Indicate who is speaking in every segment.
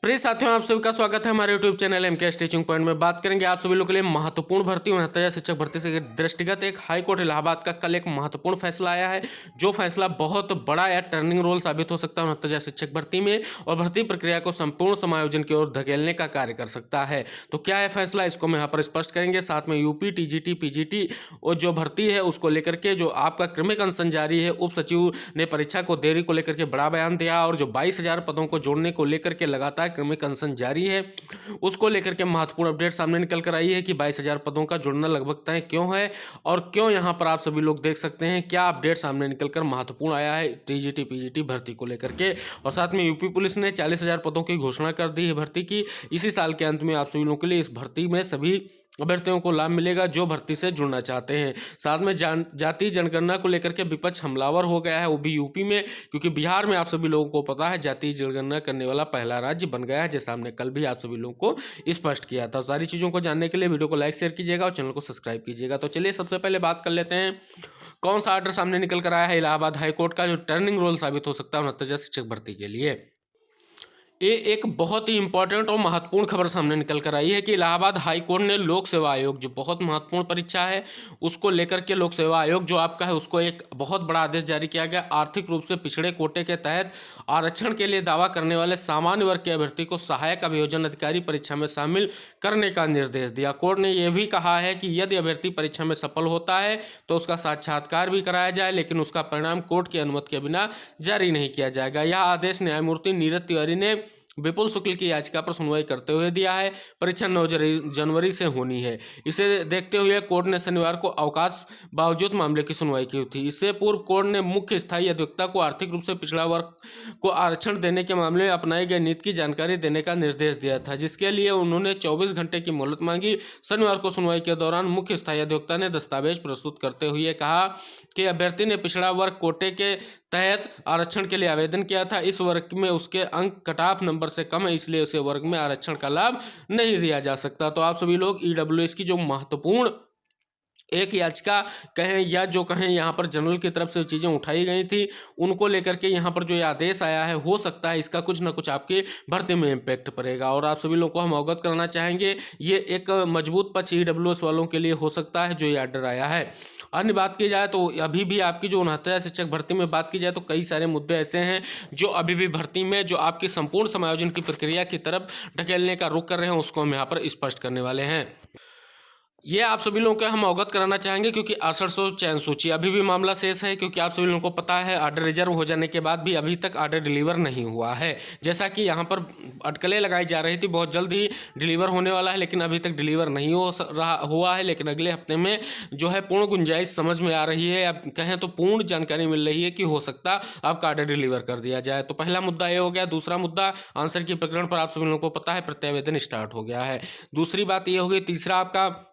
Speaker 1: प्रिय साथियों, आप सभी का स्वागत है हमारे YouTube channel MK teaching point में। बात करेंगे आप सभी लोगों के लिए महत्वपूर्ण भर्ती 69,000 शिक्षक भर्ती से दृष्टिगत एक हाई कोर्ट इलाहाबाद का कल एक महत्वपूर्ण फैसला आया है, जो फैसला बहुत बड़ा या टर्निंग रोल साबित हो सकता है 69,000 शिक्षक भर्ती में और भर्ती प्रक्रिया को संपूर्ण समायोजन की ओर धकेलने का कार्य कर सकता है। तो क्या है फैसला, इसको हम यहाँ पर स्पष्ट करेंगे। साथ में यूपी टीजीटी पीजीटी और जो भर्ती है उसको लेकर के जो आपका क्रमिक अनशन जारी है, उप सचिव ने परीक्षा को देरी को लेकर के बड़ा बयान दिया और जो 22,000 पदों को जोड़ने को लेकर के लगातार क्रमिक अनशन जारी है, उसको लेकर के महत्वपूर्ण अपडेट सामने निकल कर आई है कि 22,000 पदों का जुड़ना लगभग तय क्यों है और क्यों यहां पर आप सभी लोग देख सकते हैं क्या अपडेट सामने निकलकर महत्वपूर्ण आया है टीजीटी पीजीटी भर्ती को लेकर के। और साथ में यूपी पुलिस ने 40,000 पदों की घोषणा कर दी है भर्ती की। इसी साल के अंत में आप सभी लोगों के लिए इस भर्ती में सभी अभ्यर्थियों को लाभ मिलेगा जो भर्ती से जुड़ना चाहते हैं। साथ में जाति जनगणना को लेकर के विपक्ष हमलावर हो गया है, वो भी यूपी में, क्योंकि बिहार में आप सभी लोगों को पता है जाति जनगणना करने वाला पहला राज्य बन गया है, जैसा हमने कल भी आप सभी लोगों को स्पष्ट किया था। सारी चीज़ों को जानने के लिए वीडियो को लाइक शेयर कीजिएगा और चैनल को सब्सक्राइब कीजिएगा। तो चलिए सबसे पहले बात कर लेते हैं कौन सा आर्डर सामने निकल कर आया है इलाहाबाद हाईकोर्ट का, जो टर्निंग रोल साबित हो सकता है 69,000 शिक्षक भर्ती के लिए। ये एक बहुत ही इंपॉर्टेंट और महत्वपूर्ण खबर सामने निकल कर आई है कि इलाहाबाद हाई कोर्ट ने लोक सेवा आयोग, जो बहुत महत्वपूर्ण परीक्षा है, उसको लेकर के लोक सेवा आयोग जो आपका है उसको एक बहुत बड़ा आदेश जारी किया गया। आर्थिक रूप से पिछड़े कोटे के तहत आरक्षण के लिए दावा करने वाले सामान्य वर्ग के अभ्यर्थी को सहायक अभियोजन अधिकारी परीक्षा में शामिल करने का निर्देश दिया। कोर्ट ने यह भी कहा है कि यदि अभ्यर्थी परीक्षा में सफल होता है तो उसका साक्षात्कार भी कराया जाए, लेकिन उसका परिणाम कोर्ट की अनुमति के बिना जारी नहीं किया जाएगा। यह आदेश न्यायमूर्ति नीरज तिवारी ने विपुल शुक्ल की याचिका पर सुनवाई करते हुए दिया है। परीक्षा 9 जनवरी से होनी है। इसे देखते हुए कोर्ट ने शनिवार को अवकाश बावजूद मामले की सुनवाई की थी। इससे पूर्व कोर्ट ने मुख्य स्थायी अधिवक्ता को आर्थिक रूप से पिछड़ा वर्ग को आरक्षण देने के मामले में अपनाई गई नीति की जानकारी देने का निर्देश दिया था, जिसके लिए उन्होंने 24 घंटे की मोहलत मांगी। शनिवार को सुनवाई के दौरान मुख्य स्थायी अधिवक्ता ने दस्तावेज प्रस्तुत करते हुए कहा कि अभ्यर्थी ने पिछड़ा वर्ग कोटे के तहत आरक्षण के लिए आवेदन किया था। इस वर्ग में उसके अंक कट-ऑफ नंबर से कम है, इसलिए उसे वर्ग में आरक्षण का लाभ नहीं दिया जा सकता। तो आप सभी लोग ईडब्ल्यूएस की जो महत्वपूर्ण एक याचिका कहें या जो कहें यहाँ पर जनरल की तरफ से चीज़ें उठाई गई थी, उनको लेकर के यहाँ पर जो ये आदेश आया है, हो सकता है इसका कुछ ना कुछ आपके भर्ती में इम्पैक्ट पड़ेगा। और आप सभी लोगों को हम अवगत कराना चाहेंगे ये एक मजबूत पक्ष ईडब्ल्यूएस वालों के लिए हो सकता है जो ये आर्डर आया है। अन्य बात की जाए तो अभी भी आपकी जो 69,000 शिक्षक भर्ती में बात की जाए तो कई सारे मुद्दे ऐसे हैं जो अभी भी भर्ती में जो आपकी संपूर्ण समायोजन की प्रक्रिया की तरफ ढकेलने का रुख कर रहे हैं, उसको हम यहाँ पर स्पष्ट करने वाले हैं। ये आप सभी लोगों को हम अवगत कराना चाहेंगे क्योंकि 6800 चयन सूची अभी भी मामला शेष है, क्योंकि आप सभी लोगों को पता है आर्डर रिजर्व हो जाने के बाद भी अभी तक आर्डर डिलीवर नहीं हुआ है। जैसा कि यहाँ पर अटकलें लगाई जा रही थी बहुत जल्द ही डिलीवर होने वाला है, लेकिन अभी तक डिलीवर नहीं हुआ है। लेकिन अगले हफ्ते में जो है पूर्ण गुंजाइश समझ में आ रही है, अब कहें तो पूर्ण जानकारी मिल रही है कि हो सकता आपका आर्डर डिलीवर कर दिया जाए। तो पहला मुद्दा ये हो गया। दूसरा मुद्दा आंसर की प्रकरण पर आप सभी लोगों को पता है प्रत्यावेदन स्टार्ट हो गया है। दूसरी बात ये होगी। तीसरा आपका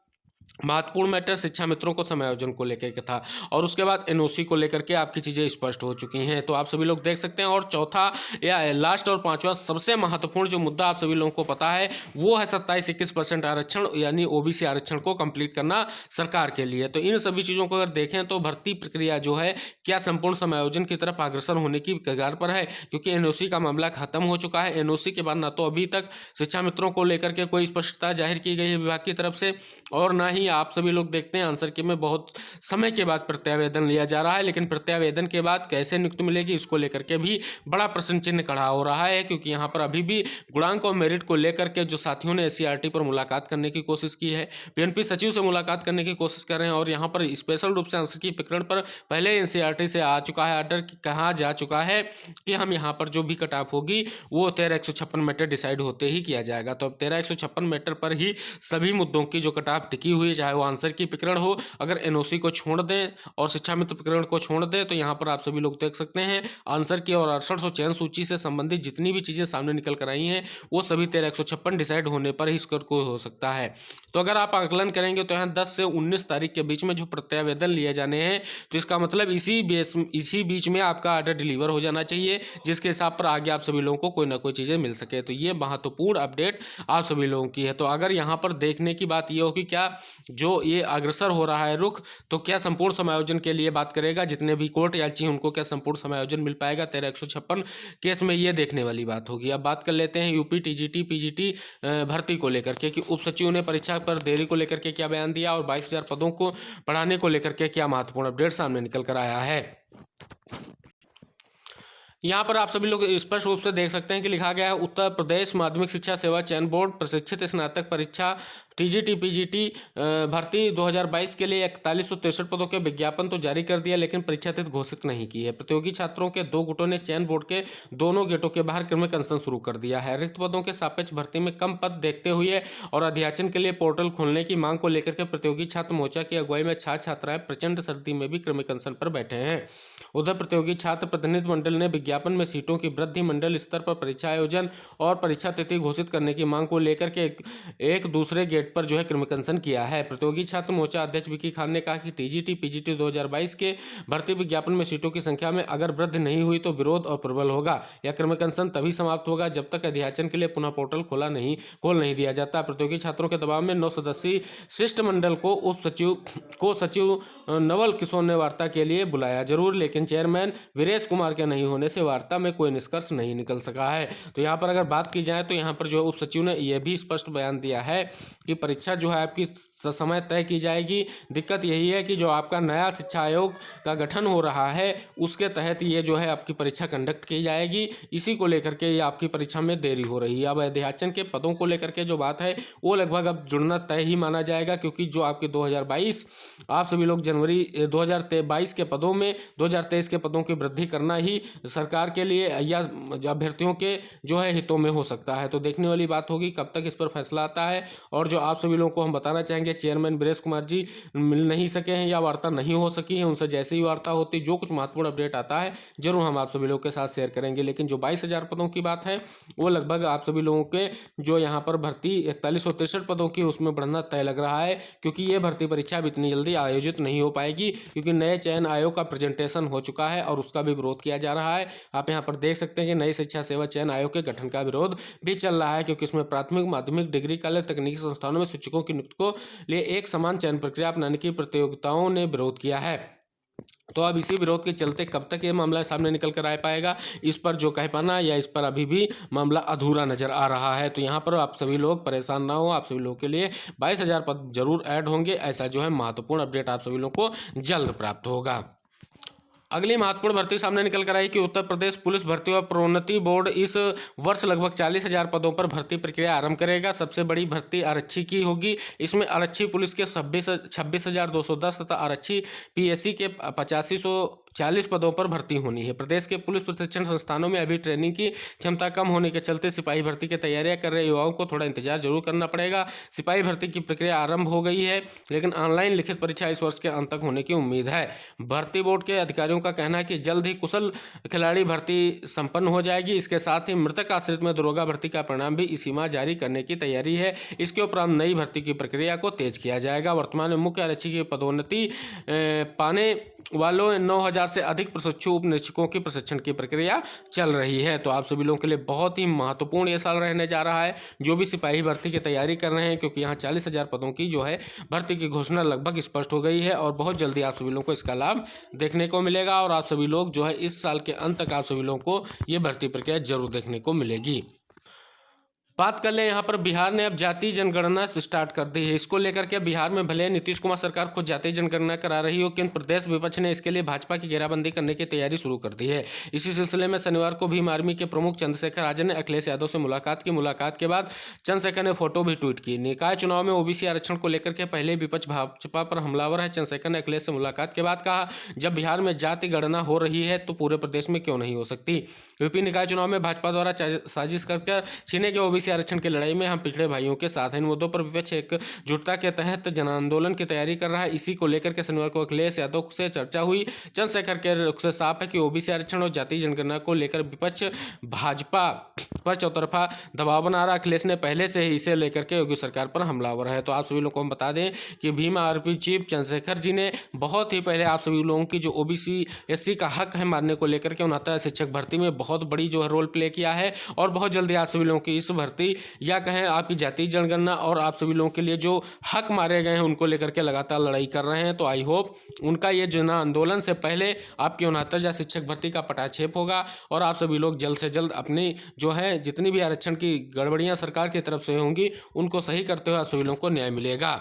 Speaker 1: महत्वपूर्ण मैटर शिक्षा मित्रों को समायोजन को लेकर के था और उसके बाद एनओसी को लेकर के आपकी चीज़ें स्पष्ट हो चुकी हैं, तो आप सभी लोग देख सकते हैं। और चौथा या लास्ट और पांचवा सबसे महत्वपूर्ण जो मुद्दा आप सभी लोगों को पता है वो है 27-21% आरक्षण यानी ओबीसी आरक्षण को कंप्लीट करना सरकार के लिए। तो इन सभी चीज़ों को अगर देखें तो भर्ती प्रक्रिया जो है क्या संपूर्ण समायोजन की तरफ अग्रसर होने की कगार पर है, क्योंकि एनओसी का मामला खत्म हो चुका है। एनओसी के बाद ना तो अभी तक शिक्षा मित्रों को लेकर के कोई स्पष्टता जाहिर की गई है विभाग की तरफ से, और ना ही आप सभी लोग देखते हैं आंसर की में बहुत समय के बाद प्रत्यावेदन लिया जा रहा है। लेकिन प्रत्यावेदन के बाद कैसे नियुक्ति मिलेगी इसको लेकर के भी बड़ा प्रश्न चिन्ह खड़ा हो रहा है, क्योंकि यहाँ पर अभी भी गुणांक और मेरिट को लेकर के जो साथियों ने एससीईआरटी पर मुलाकात करने की कोशिश की है, पीएनपी सचिव से मुलाकात करने की कोशिश कर रहे हैं, और यहाँ पर स्पेशल रूप से आंसर की प्रकरण पर पहले एनसीईआरटी से आ चुका है आर्डर, कहा जा चुका है कि हम यहाँ पर जो भी कट ऑफ होगी वो 13,156 मीटर डिसाइड होते ही किया जाएगा। तो अब 13,156 मीटर पर ही सभी मुद्दों की जो कट ऑफ टिकी हुई, चाहे वो आंसर की प्रकरण हो, अगर एनओसी को छोड़ दें और शिक्षा मित्र प्रकरण को छोड़ दें, तो यहाँ पर आप सभी लोग देख सकते हैं आंसर की और 6800 चयन सूची से संबंधित जितनी भी चीज़ें सामने निकल कर आई हैं वो सभी 13,156 डिसाइड होने पर ही स्कोर को हो सकता है। तो अगर आप आकलन करेंगे तो यहाँ 10 से 19 तारीख के बीच में जो प्रत्यावेदन लिए जाने हैं, तो इसका मतलब इसी बीच में आपका आर्डर डिलीवर हो जाना चाहिए, जिसके हिसाब पर आगे आप सभी लोगों को कोई ना कोई चीज़ें मिल सके। तो ये महत्वपूर्ण अपडेट आप सभी लोगों की है। तो अगर यहाँ पर देखने की बात ये हो कि क्या
Speaker 2: जो ये अग्रसर हो रहा है रुख, तो क्या संपूर्ण समायोजन के लिए बात करेगा, जितने भी कोर्ट याची हैं उनको क्या संपूर्ण समायोजन मिल पाएगा 13,156 केस में, ये देखने वाली बात होगी। अब बात कर लेते हैं यूपी टीजीटी पीजीटी भर्ती को लेकर के कि उप सचिव ने परीक्षा पर देरी को लेकर के क्या बयान दिया और 22,000 पदों को बढ़ाने को लेकर के क्या महत्वपूर्ण अपडेट सामने निकल कर आया है। यहाँ पर आप सभी लोग स्पष्ट रूप से देख सकते हैं कि लिखा गया है उत्तर प्रदेश माध्यमिक शिक्षा सेवा चयन बोर्ड प्रशिक्षित स्नातक परीक्षा टीजीटी पीजीटी भर्ती 2022 के लिए 4163 पदों के विज्ञापन तो जारी कर दिया, लेकिन परीक्षा तिथि घोषित नहीं की है। प्रतियोगी छात्रों के 2 गुटों ने चयन बोर्ड के दोनों गेटों के बाहर क्रमिक अनशन शुरू कर दिया है। रिक्त पदों के सापेक्ष भर्ती में कम पद देखते हुए और अध्याचन के लिए पोर्टल खोलने की मांग को लेकर के प्रतियोगी छात्र मोर्चा की अगुवाई में छात्र छात्राएं प्रचंड सर्दी में भी क्रमिक अनशन पर बैठे हैं। उधर प्रतियोगी छात्र प्रतिनिधि मंडल ने विज्ञापन में सीटों की वृद्धि, मंडल स्तर पर परीक्षा आयोजन और परीक्षा तिथि घोषित करने की मांग को लेकर के एक दूसरे गेट पर जो है क्रमिक अनशन किया है। प्रतियोगी छात्र मोर्चा अध्यक्ष विकी खान ने कहा कि टीजीटी पीजीटी 2022 के भर्ती विज्ञापन में सीटों की संख्या में अगर वृद्धि नहीं हुई तो विरोध और प्रबल होगा। यह क्रमिक अनशन तभी समाप्त होगा जब तक अध्याचन के लिए पुनः पोर्टल खोल नहीं दिया जाता। प्रतियोगी छात्रों के दबाव में 9 सदस्यीय शिष्टमंडल को सचिव नवल किशोर ने वार्ता के लिए बुलाया जरूर, लेकिन चेयरमैन वीरेश कुमार के नहीं होने से वार्ता में कोई निष्कर्ष नहीं निकल सका है। तो यहाँ पर अगर बात की जाए तो यहाँ पर जो उप सचिव ने यह भी स्पष्ट बयान दिया है कि परीक्षा जो है आपकी समय तय की जाएगी। दिक्कत यही है कि जो आपका नया शिक्षा आयोग का गठन हो रहा है उसके तहत ये जो है आपकी परीक्षा कंडक्ट की जाएगी, इसी को लेकर के ये आपकी परीक्षा में देरी हो रही है। अब अध्याचन के पदों को लेकर के जो बात है वो लगभग अब जुड़ना तय ही माना जाएगा, क्योंकि जो आपके 2022 आप सभी लोग जनवरी 2022 के पदों में 2023 के पदों की वृद्धि करना ही सरकार के लिए या अभ्यर्थियों के जो है हितों में हो सकता है। तो देखने वाली बात होगी कब तक इस पर फैसला आता है। और जो आप सभी लोगों को हम बताना चाहेंगे, चेयरमैन वीरेश कुमार जी मिल नहीं सके हैं या वार्ता नहीं हो सकी है, उनसे जैसे ही वार्ता होती जो कुछ महत्वपूर्ण अपडेट आता है जरूर हम आप सभी लोगों के साथ शेयर करेंगे। लेकिन जो 22,000 पदों की बात है वो लगभग आप सभी लोगों के जो यहाँ पर भर्ती 4163 पदों की उसमें बढ़ना तय लग रहा है, क्योंकि ये भर्ती परीक्षा अब इतनी जल्दी आयोजित नहीं हो पाएगी, क्योंकि नए चयन आयोग का प्रेजेंटेशन हो चुका है और उसका भी विरोध किया जा रहा है। आप यहाँ पर देख सकते हैं कि नई शिक्षा सेवा चयन आयोग के गठन का विरोध भी चल रहा है, क्योंकि इसमें प्राथमिक माध्यमिक डिग्री कॉलेज तकनीकी संस्थानों में शिक्षकों की नियुक्ति को लिए एक समान चयन प्रक्रिया अपनाने की प्रतियोगिताओं ने विरोध किया है। तो अब इसी विरोध के चलते कब तक ये मामला सामने निकल कर आ पाएगा, इस पर जो कह पाना या इस पर अभी भी मामला अधूरा नजर आ रहा है। तो यहाँ पर आप सभी लोग परेशान ना हो, आप सभी लोगों के लिए 22,000 पद जरूर ऐड होंगे, ऐसा जो है महत्वपूर्ण अपडेट आप सभी लोगों को जल्द प्राप्त होगा। अगली महत्वपूर्ण भर्ती सामने निकल कर आई कि उत्तर प्रदेश पुलिस भर्ती और प्रोन्नति बोर्ड इस वर्ष लगभग 40,000 पदों पर भर्ती प्रक्रिया आरंभ करेगा। सबसे बड़ी भर्ती आरक्षी की होगी। इसमें आरक्षी पुलिस के 26,210 तथा आरक्षी पीएससी के 85,140 पदों पर भर्ती होनी है। प्रदेश के पुलिस प्रशिक्षण संस्थानों में अभी ट्रेनिंग की क्षमता कम होने के चलते सिपाही भर्ती की तैयारियां कर रहे युवाओं को थोड़ा इंतजार जरूर करना पड़ेगा। सिपाही भर्ती की प्रक्रिया आरंभ हो गई है, लेकिन ऑनलाइन लिखित परीक्षा इस वर्ष के अंत तक होने की उम्मीद है। भर्ती बोर्ड के अधिकारियों का कहना है कि जल्द ही कुशल खिलाड़ी भर्ती संपन्न हो जाएगी। इसके साथ ही मृतक आश्रित में दरोगा भर्ती का परिणाम भी इसी माह जारी करने की तैयारी है। इसके उपरांत नई भर्ती की प्रक्रिया को तेज किया जाएगा। वर्तमान में मुख्य आरक्षी की पदोन्नति पाने वालों 9,000 से अधिक प्रशिक्षु उप निरीक्षकों की प्रशिक्षण की प्रक्रिया चल रही है। तो आप सभी लोगों के लिए बहुत ही महत्वपूर्ण ये साल रहने जा रहा है, जो भी सिपाही भर्ती की तैयारी कर रहे हैं, क्योंकि यहाँ 40,000 पदों की जो है भर्ती की घोषणा लगभग स्पष्ट हो गई है और बहुत जल्दी आप सभी लोगों को इसका लाभ देखने को मिलेगा और आप सभी लोग जो है इस साल के अंत तक आप सभी लोगों को ये भर्ती प्रक्रिया जरूर देखने को मिलेगी। बात कर ले यहाँ पर बिहार ने अब जातीय जनगणना स्टार्ट कर दी है। इसको लेकर के बिहार में भले नीतीश कुमार सरकार खुद जातीय जनगणना करा रही हो, लेकिन प्रदेश विपक्ष ने इसके लिए भाजपा की घेराबंदी करने की तैयारी शुरू कर दी है। इसी सिलसिले में शनिवार को भीम आर्मी के प्रमुख चंद्रशेखर आजाद ने अखिलेश यादव से मुलाकात की। मुलाकात के बाद चंद्रशेखर ने फोटो भी ट्वीट की। निकाय चुनाव में ओबीसी आरक्षण को लेकर के पहले विपक्ष भाजपा पर हमलावर है। चंद्रशेखर ने अखिलेश से मुलाकात के बाद कहा, जब बिहार में जाति गणना हो रही है तो पूरे प्रदेश में क्यों नहीं हो सकती। यूपी निकाय चुनाव में भाजपा द्वारा साजिश कर छीने के ओबीसी आरक्षण की लड़ाई में हम पिछड़े भाइयों के साथ हैं। इन मुद्दों पर विपक्ष एकजुटता के तहत जन आंदोलन की तैयारी कर रहा है। इसी को लेकर के शनिवार को अखिलेश यादव से चर्चा हुई। चंद्रशेखर के रुख से साफ है कि ओबीसी आरक्षण और जातीय जनगणना को लेकर विपक्ष भाजपा पर चौतरफा दबाव बना रहा। अखिलेश ने पहले से ही इसे लेकर के योगी सरकार पर हमलावर है। तो आप सभी लोगों को हम बता दें कि भीम आरपी चीफ चंद्रशेखर जी ने बहुत ही पहले आप सभी लोगों की जो ओबीसी एससी का हक है मानने को लेकर के 69 शिक्षक भर्ती में बहुत बड़ी जो है रोल प्ले किया है और बहुत जल्दी आप सभी लोगों की इस भर्ती भर्ती या कहें आपकी जातीय जनगणना और आप सभी लोगों के लिए जो हक मारे गए हैं उनको लेकर के लगातार लड़ाई कर रहे हैं। तो आई होप उनका ये जन आंदोलन से पहले आपकी 69,000 शिक्षक भर्ती का पटाक्षेप होगा और आप सभी लोग जल्द से जल्द अपनी जो है जितनी भी आरक्षण की गड़बड़ियां सरकार की तरफ से होंगी उनको सही करते हुए आप सभी लोगों को न्याय मिलेगा।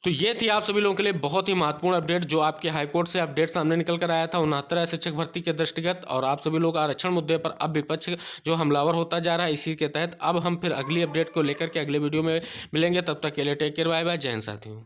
Speaker 2: तो ये थी आप सभी लोगों के लिए बहुत ही महत्वपूर्ण अपडेट जो आपके हाईकोर्ट से अपडेट सामने निकल कर आया था 69 शिक्षक भर्ती के दृष्टिगत। और आप सभी लोग आरक्षण मुद्दे पर अब विपक्ष जो हमलावर होता जा रहा है, इसी के तहत अब हम फिर अगली अपडेट को लेकर के अगले वीडियो में मिलेंगे। तब तक के लिए टेक केयर, बाय बाय, जय हिंद साथियों।